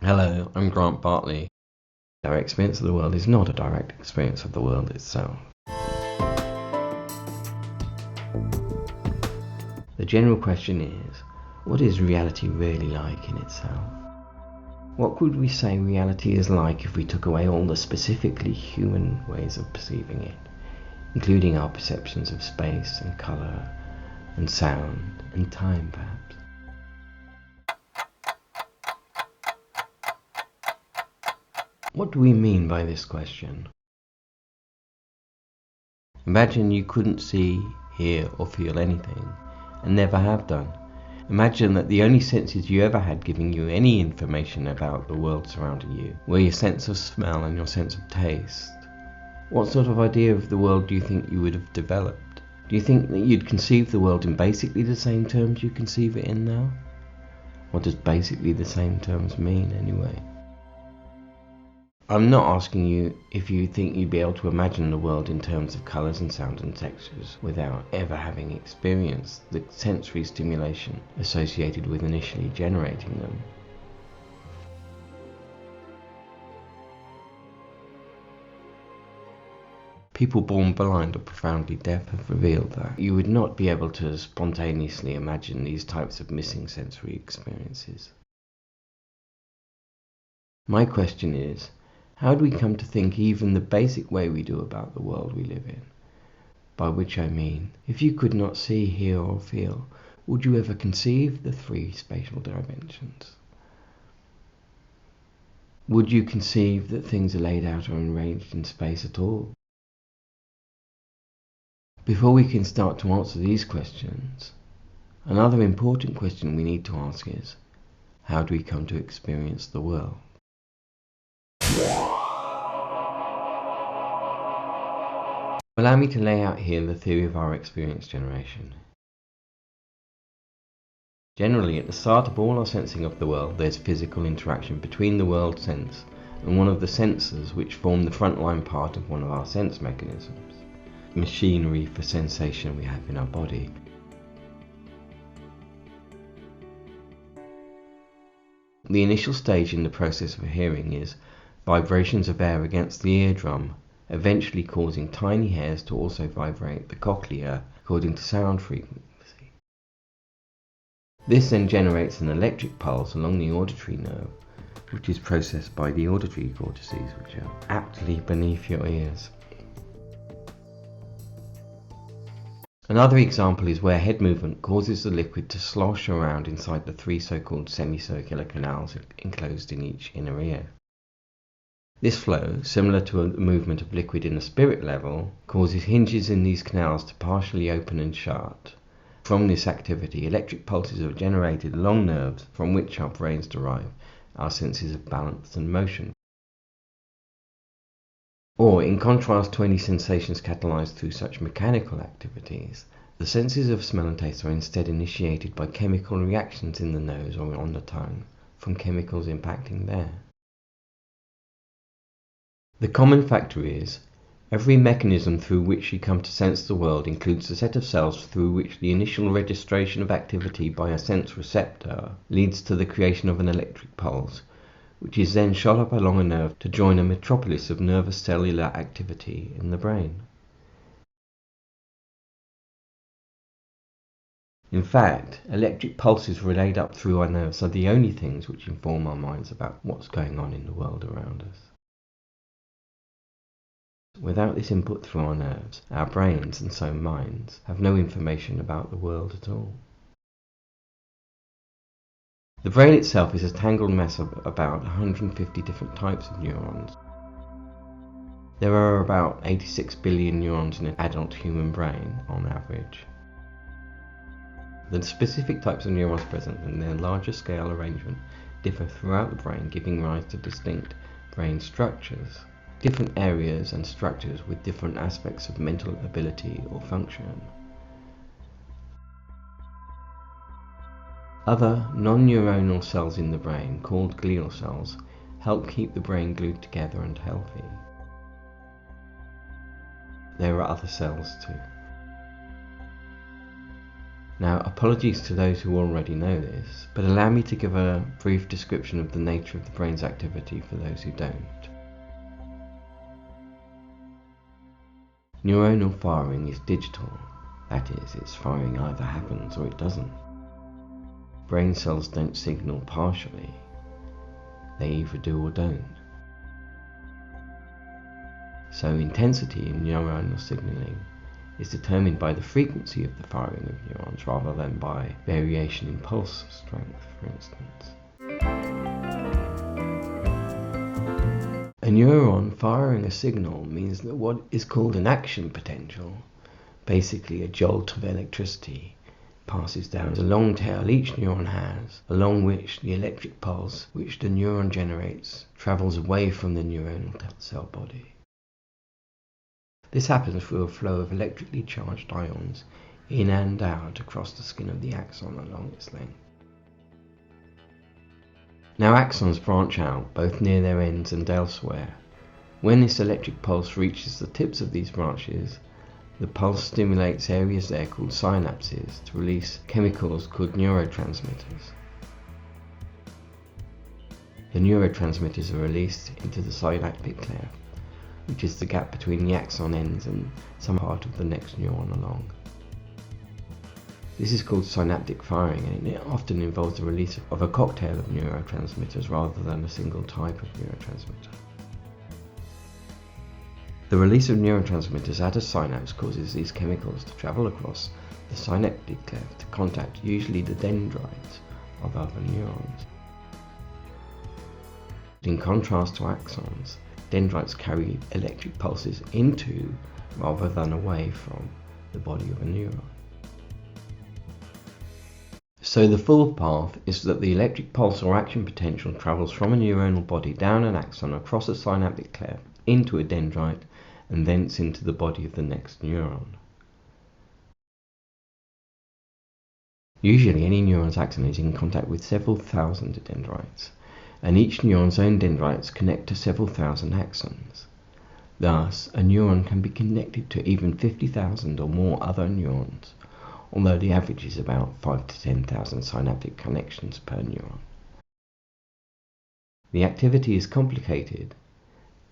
Hello, I'm Grant Bartley. Our experience of the world is not a direct experience of the world itself. The general question is, what is reality really like in itself? What would we say reality is like if we took away all the specifically human ways of perceiving it, including our perceptions of space and colour and sound and time, perhaps? What do we mean by this question? Imagine you couldn't see, hear or feel anything, and never have done. Imagine that the only senses you ever had giving you any information about the world surrounding you were your sense of smell and your sense of taste. What sort of idea of the world do you think you would have developed? Do you think that you'd conceive the world in basically the same terms you conceive it in now? What does basically the same terms mean anyway? I'm not asking you if you think you'd be able to imagine the world in terms of colours and sound and textures without ever having experienced the sensory stimulation associated with initially generating them. People born blind or profoundly deaf have revealed that you would not be able to spontaneously imagine these types of missing sensory experiences. My question is, how do we come to think even the basic way we do about the world we live in? By which I mean, if you could not see, hear or feel, would you ever conceive the three spatial dimensions? Would you conceive that things are laid out or arranged in space at all? Before we can start to answer these questions, another important question we need to ask is, how do we come to experience the world? Allow me to lay out here the theory of our experience generation. Generally, at the start of all our sensing of the world, there's physical interaction between the world sense and one of the sensors which form the frontline part of one of our sense mechanisms, machinery for sensation we have in our body. The initial stage in the process of hearing is vibrations of air against the eardrum, eventually causing tiny hairs to also vibrate the cochlea according to sound frequency. This then generates an electric pulse along the auditory nerve, which is processed by the auditory cortices, which are aptly beneath your ears. Another example is where head movement causes the liquid to slosh around inside the three so-called semicircular canals enclosed in each inner ear. This flow, similar to a movement of liquid in the spirit level, causes hinges in these canals to partially open and shut. From this activity, electric pulses are generated along nerves from which our brains derive our senses of balance and motion. Or, in contrast to any sensations catalyzed through such mechanical activities, the senses of smell and taste are instead initiated by chemical reactions in the nose or on the tongue, from chemicals impacting there. The common factor is, every mechanism through which you come to sense the world includes a set of cells through which the initial registration of activity by a sense receptor leads to the creation of an electric pulse, which is then shot up along a nerve to join a metropolis of nervous cellular activity in the brain. In fact, electric pulses relayed up through our nerves are the only things which inform our minds about what's going on in the world around us. Without this input through our nerves, our brains, and so minds, have no information about the world at all. The brain itself is a tangled mess of about 150 different types of neurons. There are about 86 billion neurons in an adult human brain, on average. The specific types of neurons present and their larger scale arrangement differ throughout the brain, giving rise to distinct brain structures. Different areas and structures with different aspects of mental ability or function. Other non-neuronal cells in the brain, called glial cells, help keep the brain glued together and healthy. There are other cells too. Now, apologies to those who already know this, but allow me to give a brief description of the nature of the brain's activity for those who don't. Neuronal firing is digital, that is, its firing either happens or it doesn't. Brain cells don't signal partially, they either do or don't. So intensity in neuronal signaling is determined by the frequency of the firing of neurons rather than by variation in pulse strength, for instance. A neuron firing a signal means that what is called an action potential, basically a jolt of electricity, passes down the long tail each neuron has, along which the electric pulse which the neuron generates travels away from the neuronal cell body. This happens through a flow of electrically charged ions in and out across the skin of the axon along its length. Now, axons branch out both near their ends and elsewhere. When this electric pulse reaches the tips of these branches, the pulse stimulates areas there called synapses to release chemicals called neurotransmitters. The neurotransmitters are released into the synaptic cleft, which is the gap between the axon ends and some part of the next neuron along. This is called synaptic firing, and it often involves the release of a cocktail of neurotransmitters rather than a single type of neurotransmitter. The release of neurotransmitters at a synapse causes these chemicals to travel across the synaptic cleft to contact usually the dendrites of other neurons. In contrast to axons, dendrites carry electric pulses into rather than away from the body of a neuron. So the full path is that the electric pulse or action potential travels from a neuronal body down an axon across a synaptic cleft into a dendrite and thence into the body of the next neuron. Usually any neuron's axon is in contact with several thousand dendrites, and each neuron's own dendrites connect to several thousand axons. Thus, a neuron can be connected to even 50,000 or more other neurons, although the average is about 5 to 10,000 synaptic connections per neuron. The activity is complicated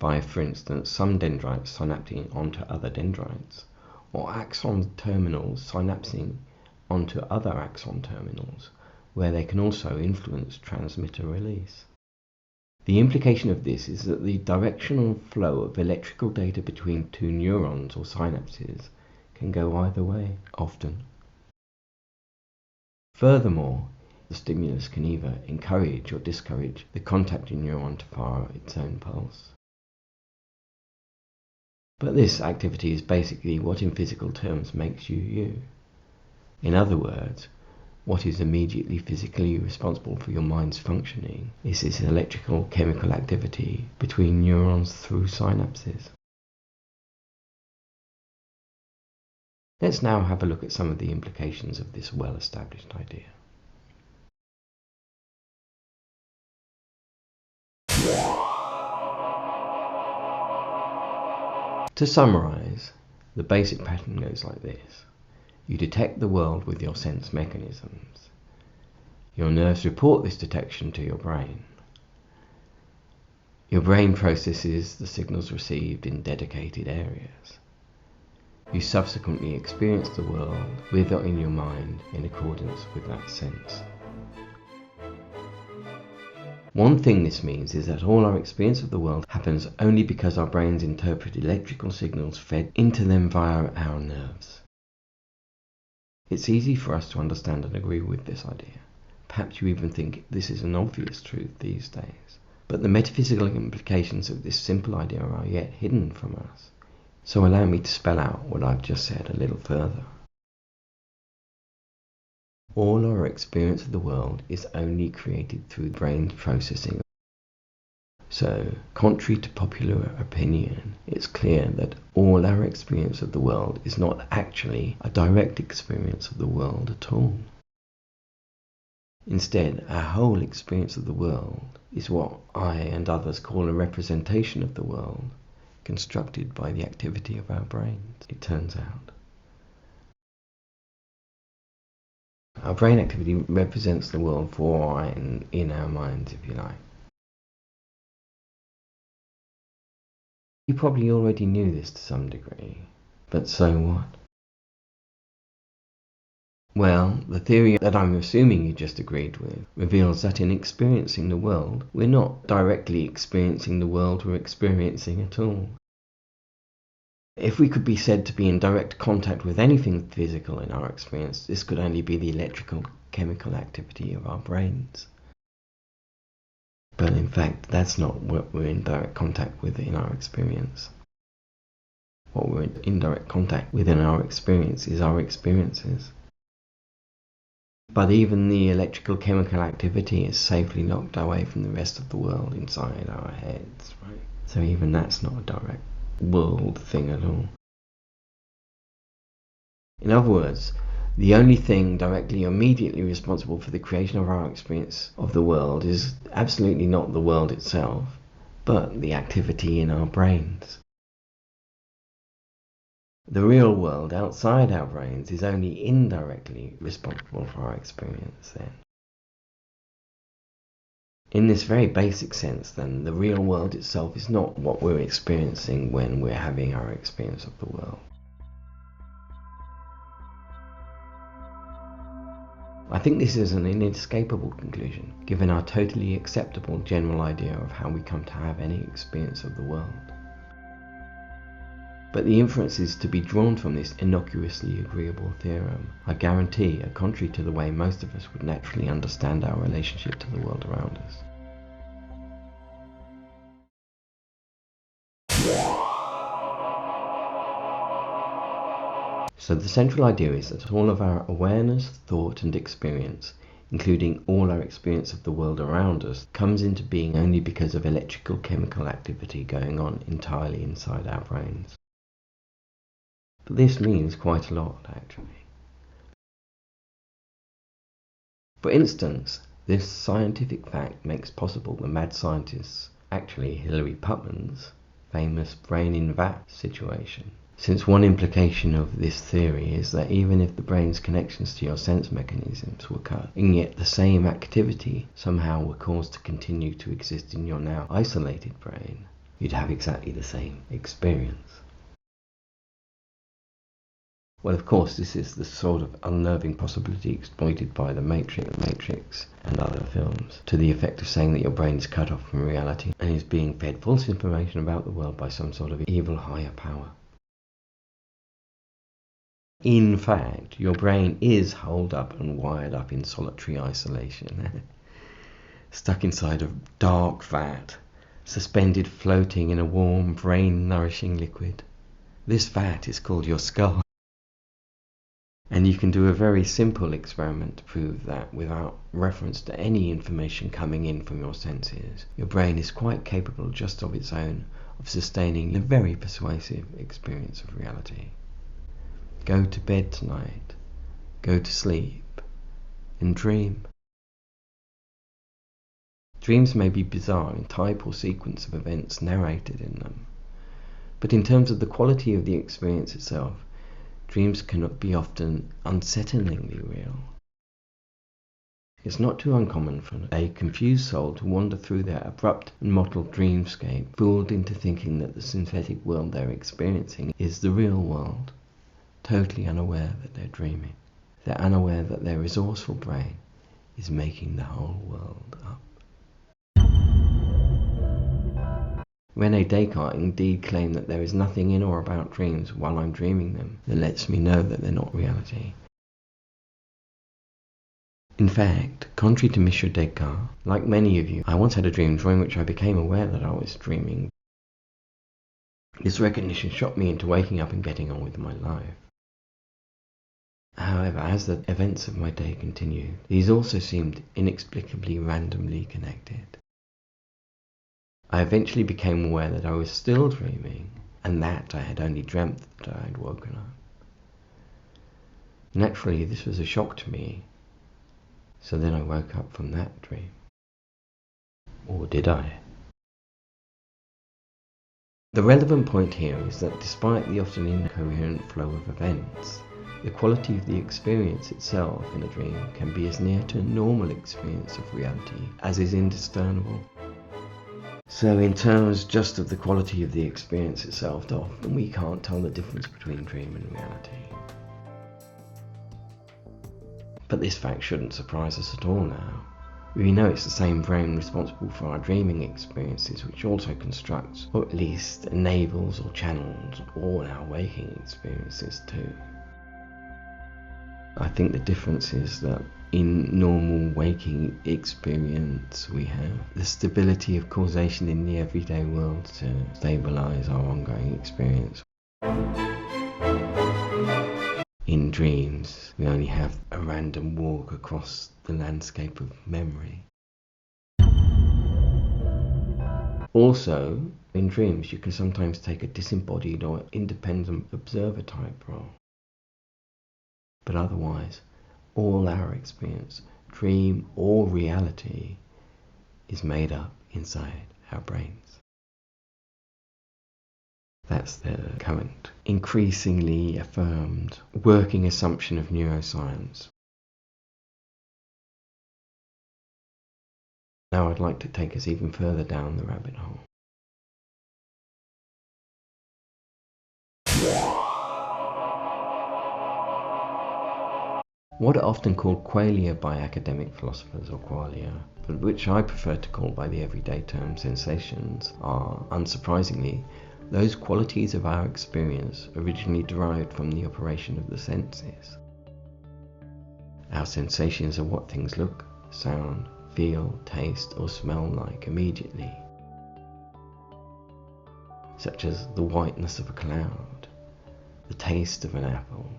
by, for instance, some dendrites synapsing onto other dendrites, or axon terminals synapsing onto other axon terminals, where they can also influence transmitter release. The implication of this is that the directional flow of electrical data between two neurons or synapses can go either way, often. Furthermore, the stimulus can either encourage or discourage the contacting neuron to fire its own pulse. But this activity is basically what in physical terms makes you you. In other words, what is immediately physically responsible for your mind's functioning is this electrical chemical activity between neurons through synapses. Let's now have a look at some of the implications of this well-established idea. To summarize, the basic pattern goes like this. You detect the world with your sense mechanisms. Your nerves report this detection to your brain. Your brain processes the signals received in dedicated areas. You subsequently experience the world with or in your mind in accordance with that sense. One thing this means is that all our experience of the world happens only because our brains interpret electrical signals fed into them via our nerves. It's easy for us to understand and agree with this idea. Perhaps you even think this is an obvious truth these days. But the metaphysical implications of this simple idea are yet hidden from us. So allow me to spell out what I've just said a little further. All our experience of the world is only created through brain processing. So, contrary to popular opinion, it's clear that all our experience of the world is not actually a direct experience of the world at all. Instead, our whole experience of the world is what I and others call a representation of the world, constructed by the activity of our brains, it turns out. Our brain activity represents the world for and in our minds, if you like. You probably already knew this to some degree, but so what? Well, the theory that I'm assuming you just agreed with reveals that in experiencing the world, we're not directly experiencing the world we're experiencing at all. If we could be said to be in direct contact with anything physical in our experience, this could only be the electrical chemical activity of our brains. But in fact, that's not what we're in direct contact with in our experience. What we're in direct contact with in our experience is our experiences. But even the electrical chemical activity is safely locked away from the rest of the world inside our heads, right? So even that's not a direct world thing at all. In other words, the only thing directly or immediately responsible for the creation of our experience of the world is absolutely not the world itself, but the activity in our brains. The real world outside our brains is only indirectly responsible for our experience then. In this very basic sense then, the real world itself is not what we're experiencing when we're having our experience of the world. I think this is an inescapable conclusion, given our totally acceptable general idea of how we come to have any experience of the world. But the inferences to be drawn from this innocuously agreeable theorem, I guarantee, are contrary to the way most of us would naturally understand our relationship to the world around us. So the central idea is that all of our awareness, thought and experience, including all our experience of the world around us, comes into being only because of electrical chemical activity going on entirely inside our brains. But this means quite a lot, actually. For instance, this scientific fact makes possible the mad scientist's, actually Hilary Putnam's, famous brain in vat situation. Since one implication of this theory is that even if the brain's connections to your sense mechanisms were cut, and yet the same activity somehow were caused to continue to exist in your now isolated brain, you'd have exactly the same experience. Well, of course, this is the sort of unnerving possibility exploited by The Matrix and other films, to the effect of saying that your brain is cut off from reality and is being fed false information about the world by some sort of evil higher power. In fact, your brain is holed up and wired up in solitary isolation, stuck inside a dark vat, suspended floating in a warm, brain-nourishing liquid. This vat is called your skull. And you can do a very simple experiment to prove that without reference to any information coming in from your senses, your brain is quite capable just of its own of sustaining a very persuasive experience of reality. Go to bed tonight, go to sleep, and dream. Dreams may be bizarre in type or sequence of events narrated in them, but in terms of the quality of the experience itself, dreams can be often unsettlingly real. It's not too uncommon for a confused soul to wander through their abrupt and mottled dreamscape, fooled into thinking that the synthetic world they're experiencing is the real world, totally unaware that they're dreaming. They're unaware that their resourceful brain is making the whole world up. René Descartes indeed claimed that there is nothing in or about dreams while I'm dreaming them that lets me know that they're not reality. In fact, contrary to M. Descartes, like many of you, I once had a dream during which I became aware that I was dreaming. This recognition shocked me into waking up and getting on with my life. However, as the events of my day continued, these also seemed inexplicably randomly connected. I eventually became aware that I was still dreaming, and that I had only dreamt that I had woken up. Naturally, this was a shock to me, so then I woke up from that dream. Or did I? The relevant point here is that despite the often incoherent flow of events, The quality of the experience itself in a dream can be as near to a normal experience of reality as is indiscernible. So in terms just of the quality of the experience itself, often we can't tell the difference between dream and reality. But this fact shouldn't surprise us at all now. We know it's the same brain responsible for our dreaming experiences which also constructs, or at least enables or channels, all our waking experiences too. I think the difference is that in normal waking experience we have the stability of causation in the everyday world to stabilize our ongoing experience. In dreams, we only have a random walk across the landscape of memory. Also, in dreams you can sometimes take a disembodied or independent observer type role. But otherwise, all our experience, dream or reality, is made up inside our brains. That's the current, increasingly affirmed, working assumption of neuroscience. Now I'd like to take us even further down the rabbit hole. What are often called qualia by academic philosophers, or qualia, but which I prefer to call by the everyday term sensations, are, unsurprisingly, those qualities of our experience originally derived from the operation of the senses. Our sensations are what things look, sound, feel, taste, or smell like immediately, such as the whiteness of a cloud, the taste of an apple,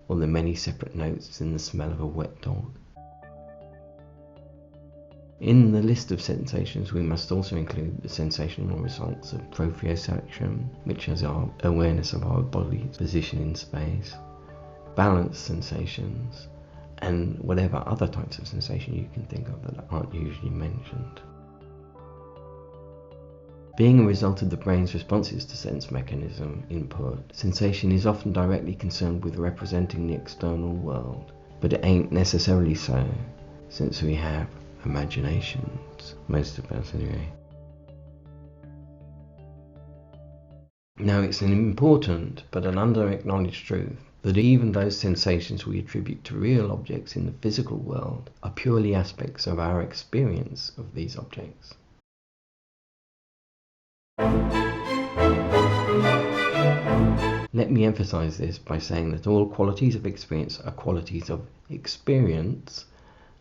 or the many separate notes in the smell of a wet dog. In the list of sensations we must also include the sensational results of proprioception, which is our awareness of our body's position in space, balance sensations, and whatever other types of sensation you can think of that aren't usually mentioned. Being a result of the brain's responses to sense mechanism input, sensation is often directly concerned with representing the external world, but it ain't necessarily so, since we have imaginations, most of us anyway. Now it's an important but an under-acknowledged truth that even those sensations we attribute to real objects in the physical world are purely aspects of our experience of these objects. Let me emphasize this by saying that all qualities of experience are qualities of experience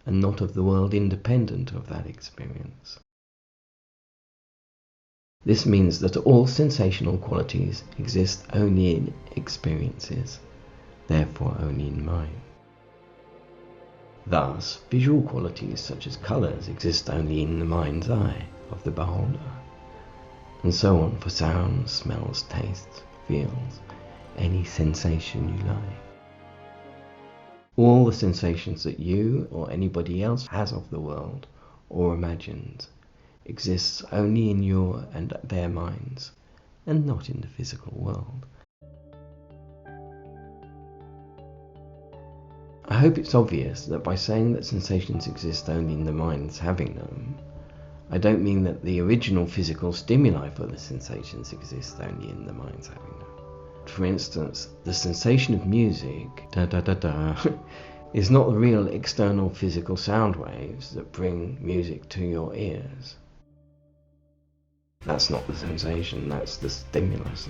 and not of the world independent of that experience. This means that all sensational qualities exist only in experiences, therefore only in mind. Thus, visual qualities such as colours exist only in the mind's eye of the beholder, and so on for sounds, smells, tastes, feels, any sensation you like. All the sensations that you or anybody else has of the world or imagines exists only in your and their minds, and not in the physical world. I hope it's obvious that by saying that sensations exist only in the minds having them, I don't mean that the original physical stimuli for the sensations exist only in the minds having them. For instance, the sensation of music, is not the real external physical sound waves that bring music to your ears. That's not the sensation, that's the stimulus.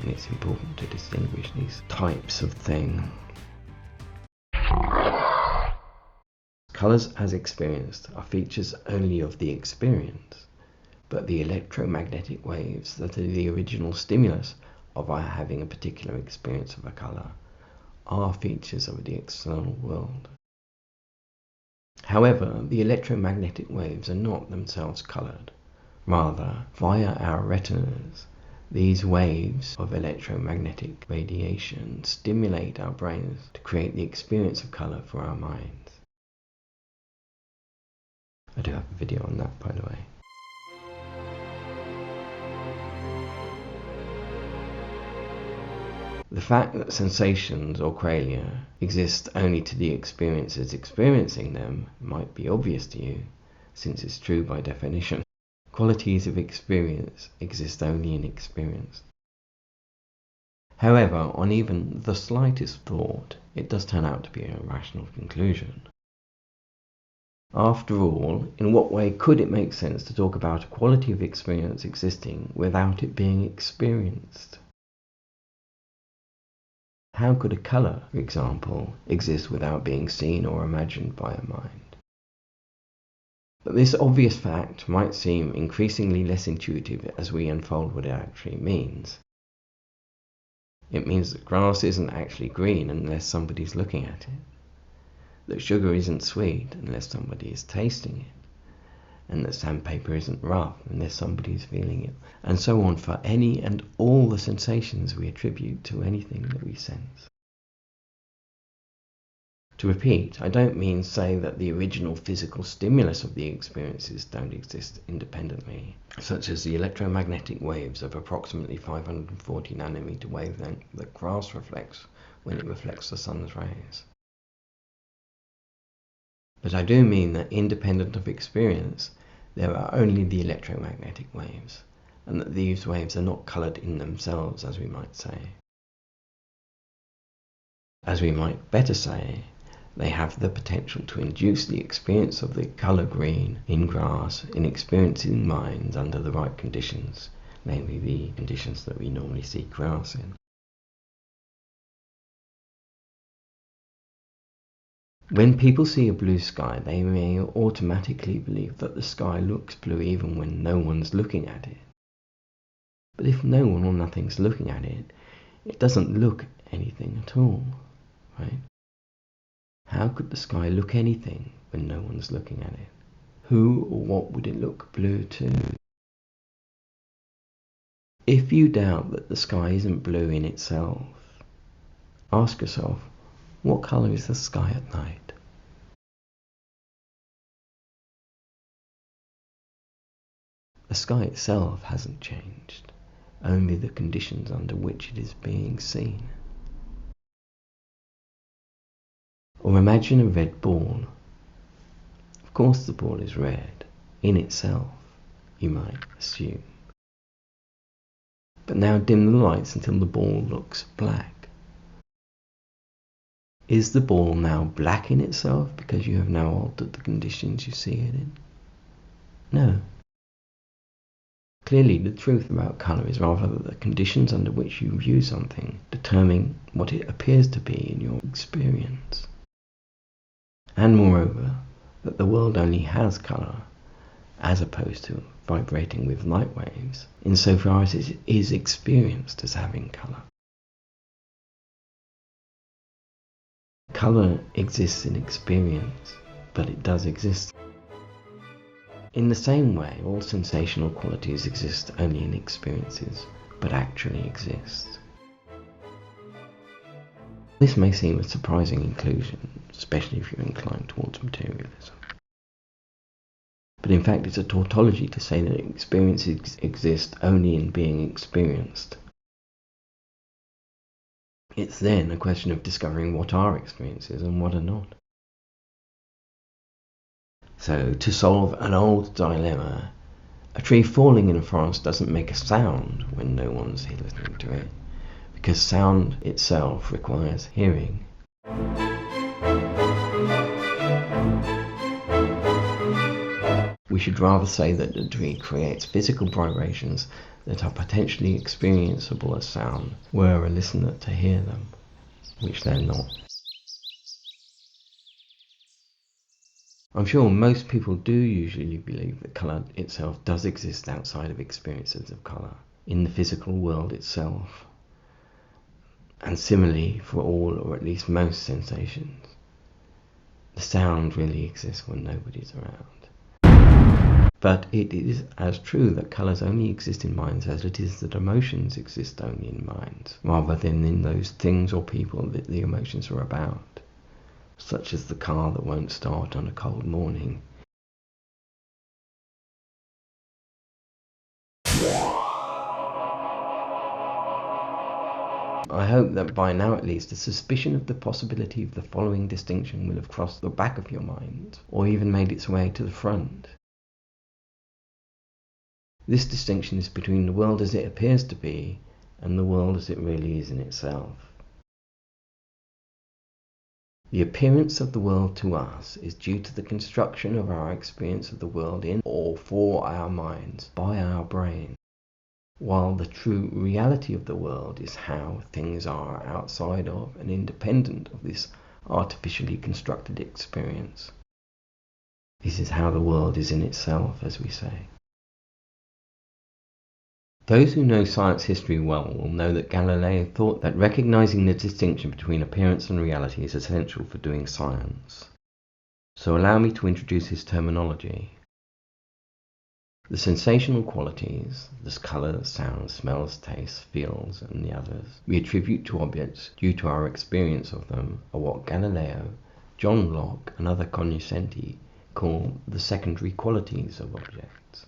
And it's important to distinguish these types of thing. Colours as experienced are features only of the experience, but the electromagnetic waves that are the original stimulus of our having a particular experience of a colour are features of the external world. However, the electromagnetic waves are not themselves coloured. Rather, via our retinas, these waves of electromagnetic radiation stimulate our brains to create the experience of colour for our minds. I do have a video on that, by the way. The fact that sensations or qualia exist only to the experiences experiencing them might be obvious to you, since it's true by definition. Qualities of experience exist only in experience. However, on even the slightest thought, it does turn out to be a rational conclusion. After all, in what way could it make sense to talk about a quality of experience existing without it being experienced? How could a colour, for example, exist without being seen or imagined by a mind? But this obvious fact might seem increasingly less intuitive as we unfold what it actually means. It means that grass isn't actually green unless somebody's looking at it, that sugar isn't sweet unless somebody is tasting it, and that sandpaper isn't rough unless somebody is feeling it, and so on for any and all the sensations we attribute to anything that we sense. To repeat, I don't mean say that the original physical stimulus of the experiences don't exist independently, such as the electromagnetic waves of approximately 540 nanometer wavelength that grass reflects when it reflects the sun's rays. But I do mean that independent of experience, there are only the electromagnetic waves, and that these waves are not coloured in themselves, as we might say. As we might better say, they have the potential to induce the experience of the colour green in grass in experiencing minds under the right conditions, namely the conditions that we normally see grass in. When people see a blue sky, they may automatically believe that the sky looks blue even when no one's looking at it. But if no one or nothing's looking at it, it doesn't look anything at all, right? How could the sky look anything when no one's looking at it? Who or what would it look blue to? If you doubt that the sky isn't blue in itself, ask yourself, what colour is the sky at night? The sky itself hasn't changed, only the conditions under which it is being seen. Or imagine a red ball. Of course the ball is red, in itself, you might assume. But now dim the lights until the ball looks black. Is the ball now black in itself because you have now altered the conditions you see it in? No. Clearly, the truth about colour is rather that the conditions under which you view something determine what it appears to be in your experience. And moreover, that the world only has colour, as opposed to vibrating with light waves, insofar as it is experienced as having colour. Colour exists in experience, but it does exist. In the same way, all sensational qualities exist only in experiences, but actually exist. This may seem a surprising inclusion, especially if you're inclined towards materialism. But in fact, it's a tautology to say that experiences exist only in being experienced. It's then a question of discovering what are experiences and what are not. So, to solve an old dilemma, a tree falling in a forest doesn't make a sound when no one's listening to it, because sound itself requires hearing. We should rather say that the tree creates physical vibrations that are potentially experienceable as sound, were a listener to hear them, which they're not. I'm sure most people do usually believe that colour itself does exist outside of experiences of colour, in the physical world itself, and similarly for all or at least most sensations. The sound really exists when nobody's around. But it is as true that colours only exist in minds as it is that emotions exist only in minds, rather than in those things or people that the emotions are about, such as the car that won't start on a cold morning. I hope that by now at least a suspicion of the possibility of the following distinction will have crossed the back of your mind, or even made its way to the front. This distinction is between the world as it appears to be and the world as it really is in itself. The appearance of the world to us is due to the construction of our experience of the world in or for our minds by our brain, while the true reality of the world is how things are outside of and independent of this artificially constructed experience. This is how the world is in itself, as we say. Those who know science history well will know that Galileo thought that recognizing the distinction between appearance and reality is essential for doing science. So allow me to introduce his terminology. The sensational qualities, the colours, sounds, smells, tastes, feels, and the others, we attribute to objects due to our experience of them, are what Galileo, John Locke, and other cognoscenti call the secondary qualities of objects.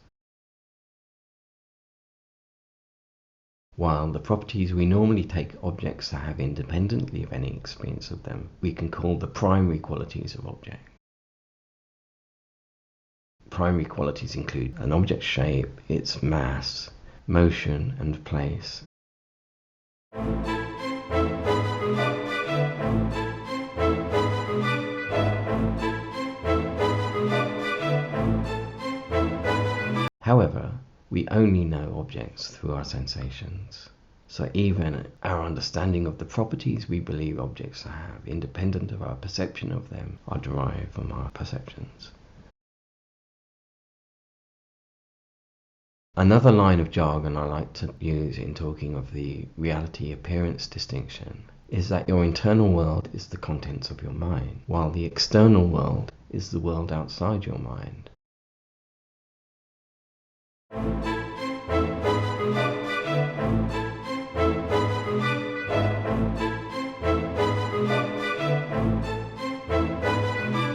While the properties we normally take objects to have independently of any experience of them, we can call the primary qualities of objects. Primary qualities include an object's shape, its mass, motion, and place. However, we only know objects through our sensations. So even our understanding of the properties we believe objects have, independent of our perception of them, are derived from our perceptions. Another line of jargon I like to use in talking of the reality-appearance distinction is that your internal world is the contents of your mind, while the external world is the world outside your mind.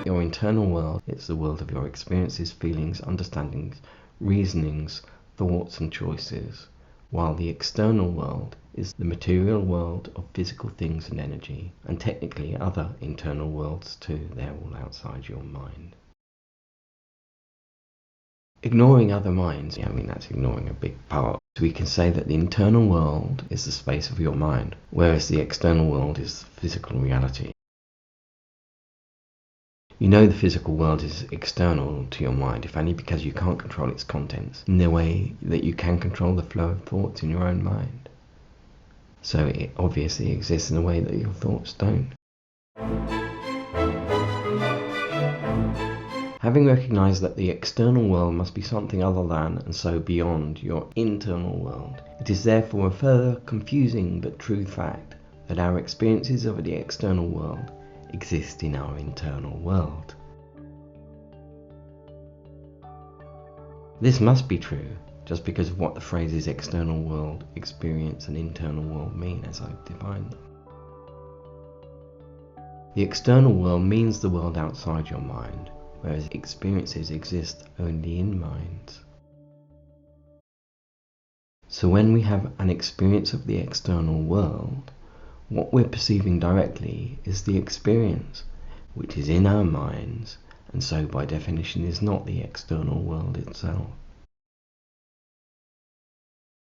Your internal world is the world of your experiences, feelings, understandings, reasonings, thoughts and choices, while the external world is the material world of physical things and energy, and technically other internal worlds too. They're all outside your mind. Ignoring other minds, that's ignoring a big part. So we can say that the internal world is the space of your mind, whereas the external world is physical reality. You know the physical world is external to your mind, if only because you can't control its contents in the way that you can control the flow of thoughts in your own mind. So it obviously exists in a way that your thoughts don't. Having recognized that the external world must be something other than, and so beyond, your internal world, it is therefore a further confusing but true fact that our experiences of the external world exist in our internal world. This must be true just because of what the phrases external world, experience, and internal world mean as I've defined them. The external world means the world outside your mind, whereas experiences exist only in minds. So when we have an experience of the external world, what we're perceiving directly is the experience, which is in our minds, and so by definition is not the external world itself.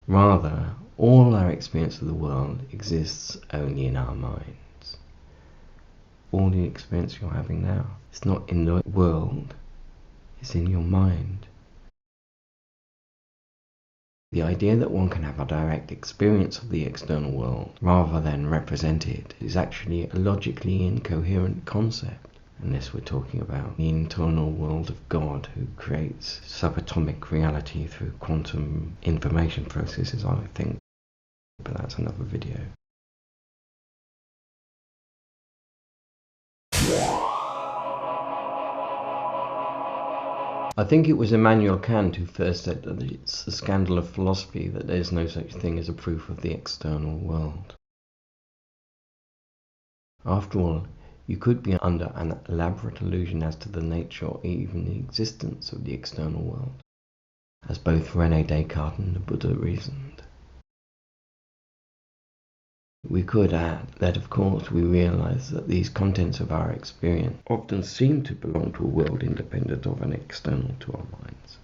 Rather, all our experience of the world exists only in our minds. All the experience you're having now, it's not in the world, it's in your mind. The idea that one can have a direct experience of the external world rather than represent it is actually a logically incoherent concept, unless we're talking about the internal world of God who creates subatomic reality through quantum information processes, I think. But that's another video. I think it was Immanuel Kant who first said that it's a scandal of philosophy that there's no such thing as a proof of the external world. After all, you could be under an elaborate illusion as to the nature or even the existence of the external world, as both René Descartes and the Buddha reasoned. We could add that, of course, we realize that these contents of our experience often seem to belong to a world independent of and external to our minds.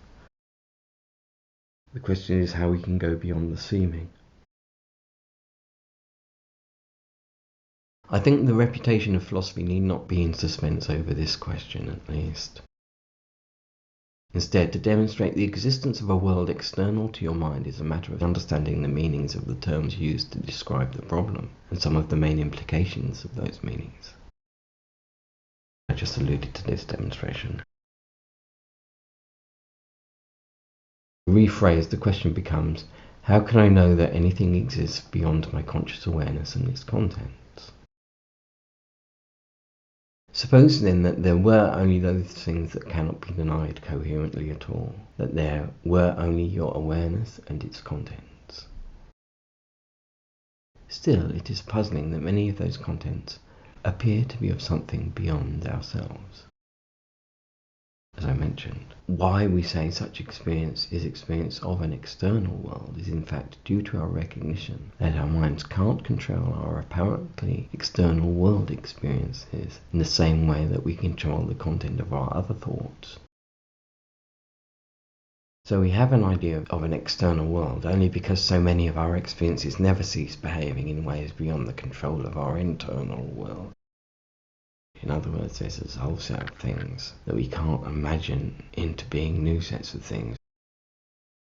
The question is how we can go beyond the seeming. I think the reputation of philosophy need not be in suspense over this question, at least. Instead, to demonstrate the existence of a world external to your mind is a matter of understanding the meanings of the terms used to describe the problem, and some of the main implications of those meanings. I just alluded to this demonstration. Rephrased, the question becomes, how can I know that anything exists beyond my conscious awareness and its contents? Suppose then that there were only those things that cannot be denied coherently at all, that there were only your awareness and its contents. Still, it is puzzling that many of those contents appear to be of something beyond ourselves. As I mentioned, why we say such experience is experience of an external world is in fact due to our recognition that our minds can't control our apparently external world experiences in the same way that we control the content of our other thoughts. So we have an idea of an external world only because so many of our experiences never cease behaving in ways beyond the control of our internal world. In other words, there's this whole set of things that we can't imagine into being new sets of things.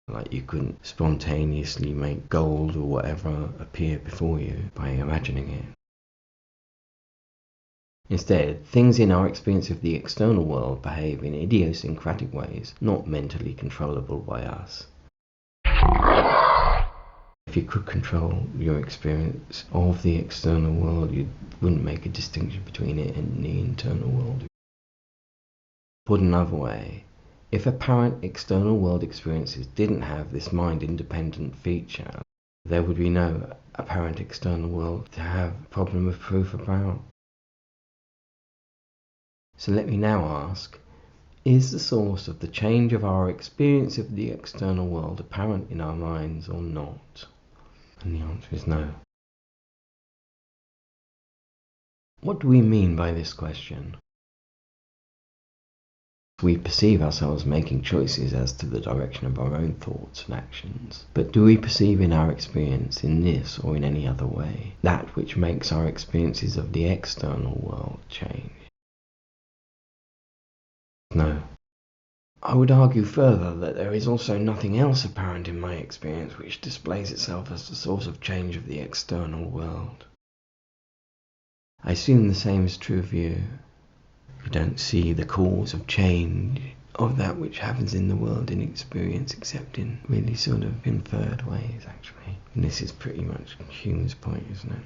Like you couldn't spontaneously make gold or whatever appear before you by imagining it. Instead, things in our experience of the external world behave in idiosyncratic ways, not mentally controllable by us. If you could control your experience of the external world, you wouldn't make a distinction between it and the internal world. Put another way, if apparent external world experiences didn't have this mind-independent feature, there would be no apparent external world to have a problem of proof about. So let me now ask, is the source of the change of our experience of the external world apparent in our minds or not? And the answer is no. What do we mean by this question? We perceive ourselves making choices as to the direction of our own thoughts and actions. But do we perceive in our experience, in this or in any other way, that which makes our experiences of the external world change? No. I would argue further that there is also nothing else apparent in my experience which displays itself as the source of change of the external world. I assume the same is true of you. You don't see the cause of change of that which happens in the world in experience except in really sort of inferred ways, actually. And this is pretty much Hume's point, isn't it?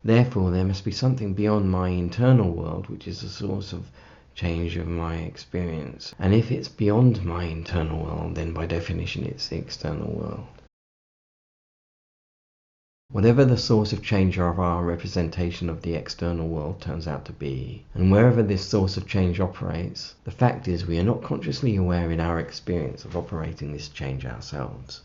Therefore, there must be something beyond my internal world which is the source of change of my experience. And if it's beyond my internal world, then by definition it's the external world. Whatever the source of change of our representation of the external world turns out to be, and wherever this source of change operates, the fact is we are not consciously aware in our experience of operating this change ourselves.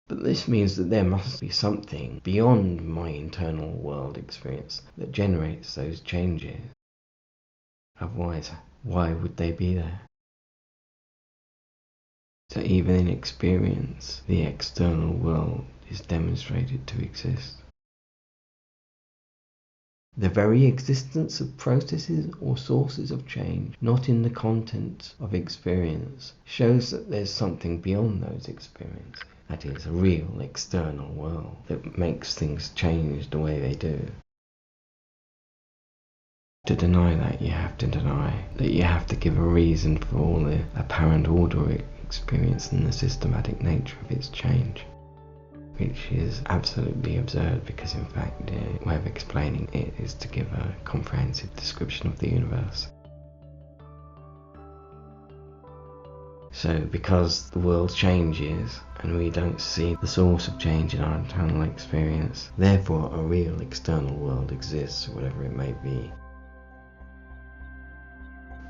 But this means that there must be something beyond my internal world experience that generates those changes. Otherwise, why would they be there? So even in experience, the external world is demonstrated to exist. The very existence of processes or sources of change, not in the content of experience, shows that there's something beyond those experiences. That is, a real external world that makes things change the way they do. To deny that, you have to deny that you have to give a reason for all the apparent order experience and the systematic nature of its change, which is absolutely absurd because in fact the way of explaining it is to give a comprehensive description of the universe. So because the world changes and we don't see the source of change in our internal experience, therefore a real external world exists, whatever it may be.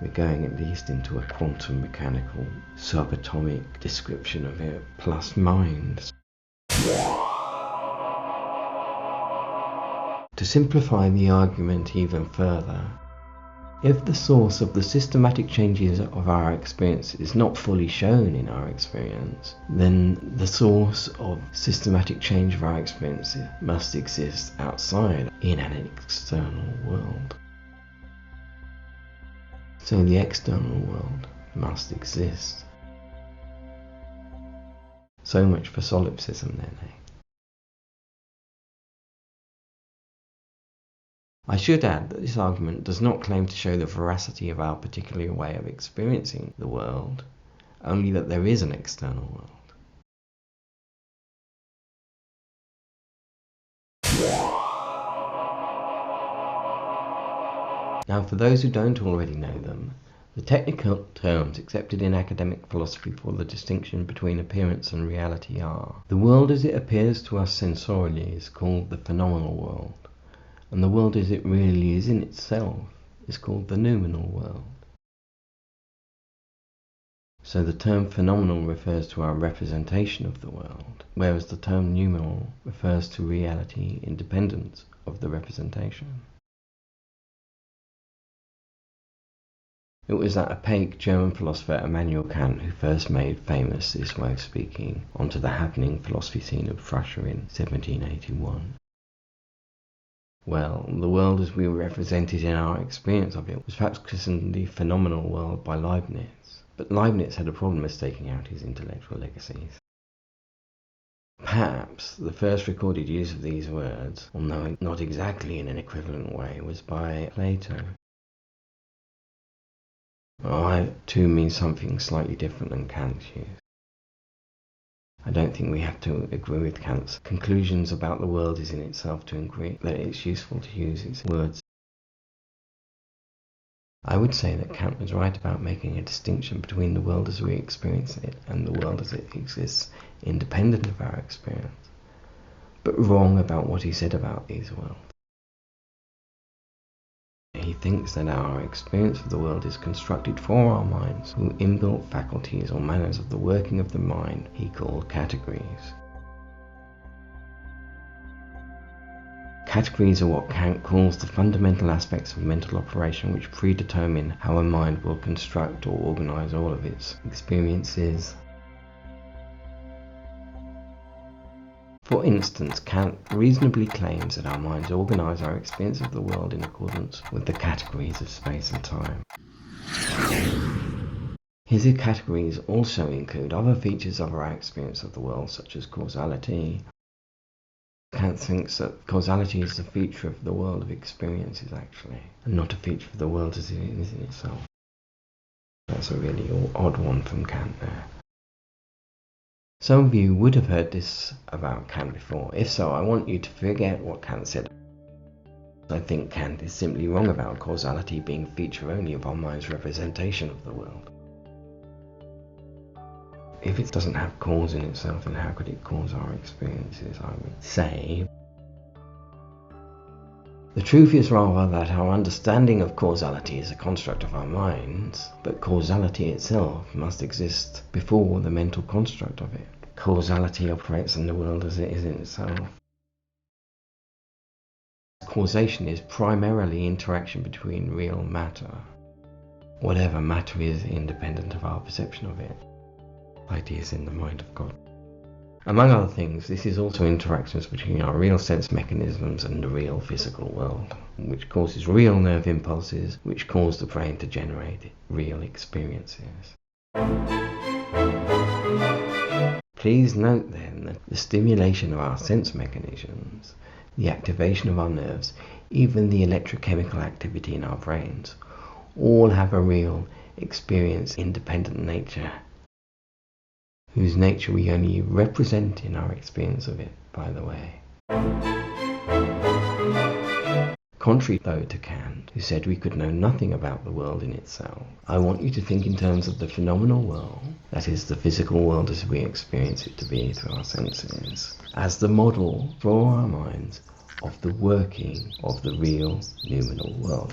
We're going at least into a quantum mechanical, subatomic description of it, plus mind. To simplify the argument even further, if the source of the systematic changes of our experience is not fully shown in our experience, then the source of systematic change of our experience must exist outside, in an external world. So the external world must exist. So much for solipsism then, eh? I should add that this argument does not claim to show the veracity of our particular way of experiencing the world, only that there is an external world. Now, for those who don't already know them, the technical terms accepted in academic philosophy for the distinction between appearance and reality are: the world as it appears to us sensorially is called the phenomenal world, and the world as it really is in itself is called the noumenal world. So the term phenomenal refers to our representation of the world, whereas the term noumenal refers to reality independent of the representation. It was that opaque German philosopher Immanuel Kant who first made famous this way of speaking onto the happening philosophy scene of Prussia in 1781. Well, the world as we represented in our experience of it was perhaps christened the phenomenal world by Leibniz, but Leibniz had a problem mistaking out his intellectual legacies. Perhaps the first recorded use of these words, although not exactly in an equivalent way, was by Plato. I too mean something slightly different than Kant's use. I don't think we have to agree with Kant's conclusions about the world is in itself to agree that it's useful to use its words. I would say that Kant was right about making a distinction between the world as we experience it and the world as it exists independent of our experience, but wrong about what he said about these worlds. He thinks that our experience of the world is constructed for our minds through inbuilt faculties or manners of the working of the mind he called categories. Categories are what Kant calls the fundamental aspects of mental operation which predetermine how a mind will construct or organize all of its experiences. For instance, Kant reasonably claims that our minds organize our experience of the world in accordance with the categories of space and time. His categories also include other features of our experience of the world, such as causality. Kant thinks that causality is a feature of the world of experiences, actually, and not a feature of the world as it is in itself. That's a really odd one from Kant there. Some of you would have heard this about Kant before. If so, I want you to forget what Kant said. I think Kant is simply wrong about causality being a feature only of our mind's representation of the world. If it doesn't have cause in itself, then how could it cause our experiences, I would say. The truth is rather that our understanding of causality is a construct of our minds, but causality itself must exist before the mental construct of it. Causality operates in the world as it is in itself. Causation is primarily interaction between real matter, whatever matter is independent of our perception of it. Ideas in the mind of God. Among other things, this is also interactions between our real sense mechanisms and the real physical world, which causes real nerve impulses, which cause the brain to generate real experiences. Please note then that the stimulation of our sense mechanisms, the activation of our nerves, even the electrochemical activity in our brains, all have a real experience-independent nature, whose nature we only represent in our experience of it, by the way. Contrary, though, to Kant, who said we could know nothing about the world in itself, I want you to think in terms of the phenomenal world, that is, the physical world as we experience it to be through our senses, as the model for our minds of the working of the real noumenal world.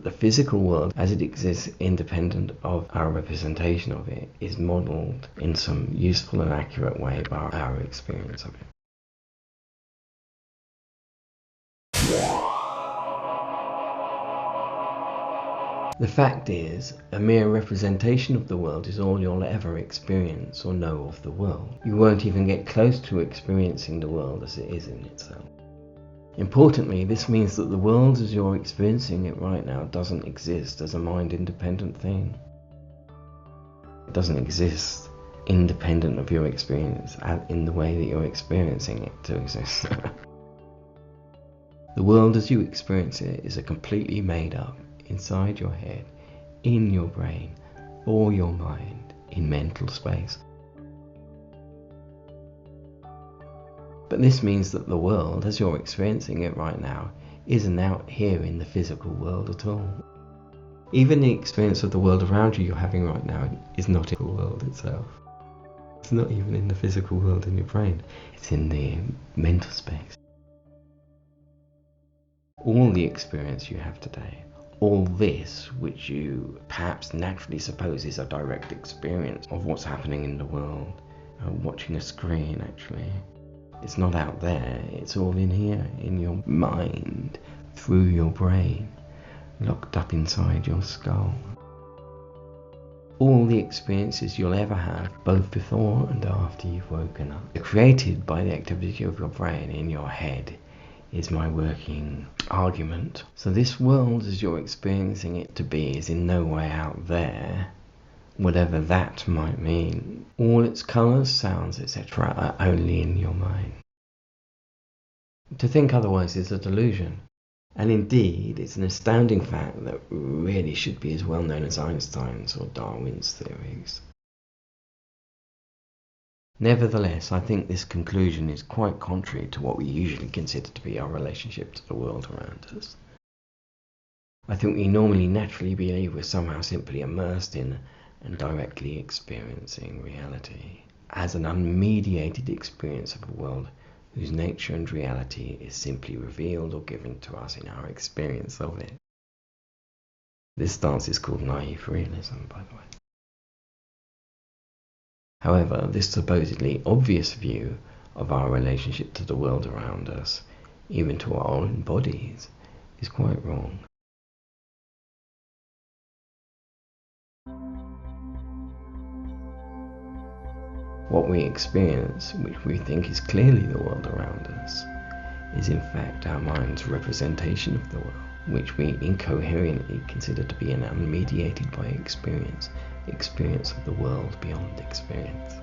The physical world, as it exists independent of our representation of it, is modelled in some useful and accurate way by our experience of it. The fact is, a mere representation of the world is all you'll ever experience or know of the world. You won't even get close to experiencing the world as it is in itself. Importantly, this means that the world as you're experiencing it right now doesn't exist as a mind-independent thing. It doesn't exist independent of your experience in the way that you're experiencing it to exist. The world as you experience it is a completely made up, inside your head, in your brain, or your mind, in mental space. But this means that the world, as you're experiencing it right now, isn't out here in the physical world at all. Even the experience of the world around you you're having right now is not in the world itself. It's not even in the physical world in your brain. It's in the mental space. All the experience you have today, all this, which you perhaps naturally suppose is a direct experience of what's happening in the world, watching a screen actually, it's not out there, it's all in here, in your mind, through your brain, locked up inside your skull. All the experiences you'll ever have, both before and after you've woken up, are created by the activity of your brain in your head, is my working argument. So this world as you're experiencing it to be is in no way out there, whatever that might mean. All its colours, sounds, etc. are only in your mind. To think otherwise is a delusion. And indeed, it's an astounding fact that really should be as well known as Einstein's or Darwin's theories. Nevertheless, I think this conclusion is quite contrary to what we usually consider to be our relationship to the world around us. I think we normally naturally believe we're somehow simply immersed in and directly experiencing reality as an unmediated experience of a world whose nature and reality is simply revealed or given to us in our experience of it. This stance is called naive realism, by the way. However, this supposedly obvious view of our relationship to the world around us, even to our own bodies, is quite wrong. What we experience, which we think is clearly the world around us, is in fact our mind's representation of the world, which we incoherently consider to be an unmediated by experience of the world beyond experience.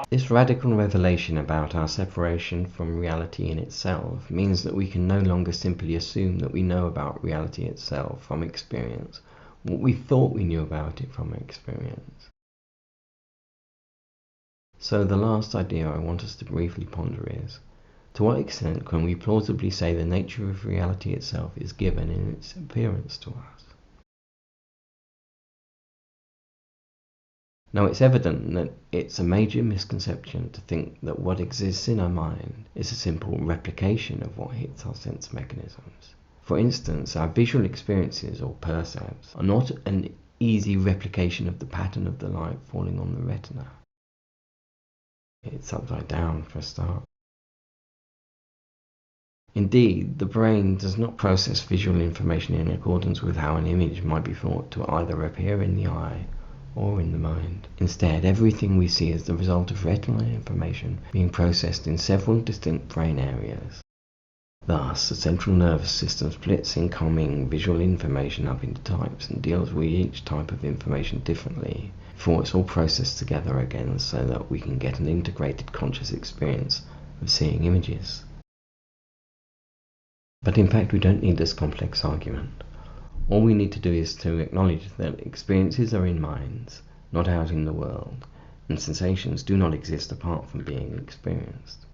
This radical revelation about our separation from reality in itself means that we can no longer simply assume that we know about reality itself from experience, what we thought we knew about it from experience. So the last idea I want us to briefly ponder is, to what extent can we plausibly say the nature of reality itself is given in its appearance to us? Now it's evident that it's a major misconception to think that what exists in our mind is a simple replication of what hits our sense mechanisms. For instance, our visual experiences or percepts are not an easy replication of the pattern of the light falling on the retina. It's upside down for a start. Indeed, the brain does not process visual information in accordance with how an image might be thought to either appear in the eye or in the mind. Instead, everything we see is the result of retinal information being processed in several distinct brain areas. Thus, the central nervous system splits incoming visual information up into types and deals with each type of information differently before it's all processed together again so that we can get an integrated conscious experience of seeing images. But in fact, we don't need this complex argument. All we need to do is to acknowledge that experiences are in minds, not out in the world, and sensations do not exist apart from being experienced.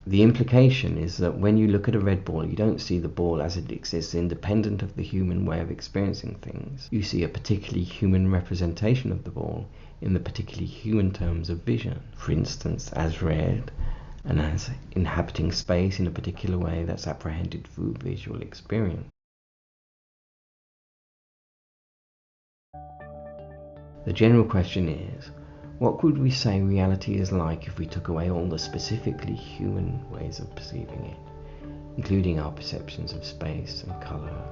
The implication is that when you look at a red ball, you don't see the ball as it exists independent of the human way of experiencing things. You see a particularly human representation of the ball in the particularly human terms of vision. For instance, as red, and as inhabiting space in a particular way that's apprehended through visual experience. The general question is, what could we say reality is like if we took away all the specifically human ways of perceiving it, including our perceptions of space and colour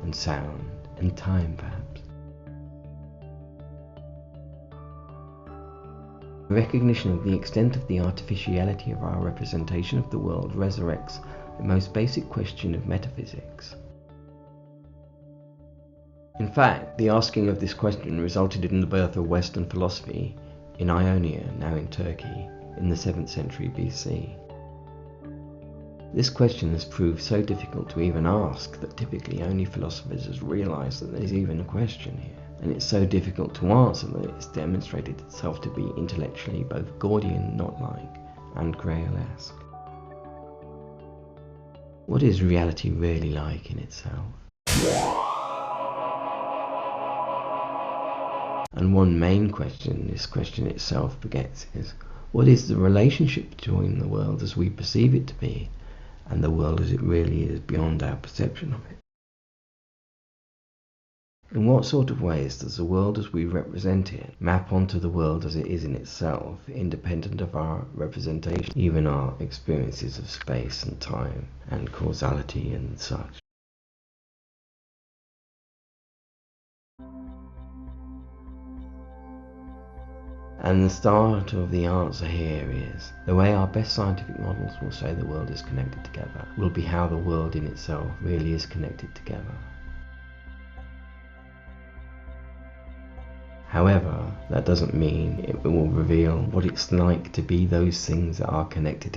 and sound and time, perhaps? The recognition of the extent of the artificiality of our representation of the world resurrects the most basic question of metaphysics. In fact, the asking of this question resulted in the birth of Western philosophy in Ionia, now in Turkey, in the 7th century BC. This question has proved so difficult to even ask that typically only philosophers have realized that there's even a question here, and it's so difficult to answer that it's demonstrated itself to be intellectually both Gordian knot-like and Grail-esque. What is reality really like in itself? And one main question this question itself begets is, what is the relationship between the world as we perceive it to be and the world as it really is beyond our perception of it? In what sort of ways does the world as we represent it map onto the world as it is in itself, independent of our representation, even our experiences of space and time and causality and such? And the start of the answer here is, the way our best scientific models will say the world is connected together will be how the world in itself really is connected together. However, that doesn't mean it will reveal what it's like to be those things that are connected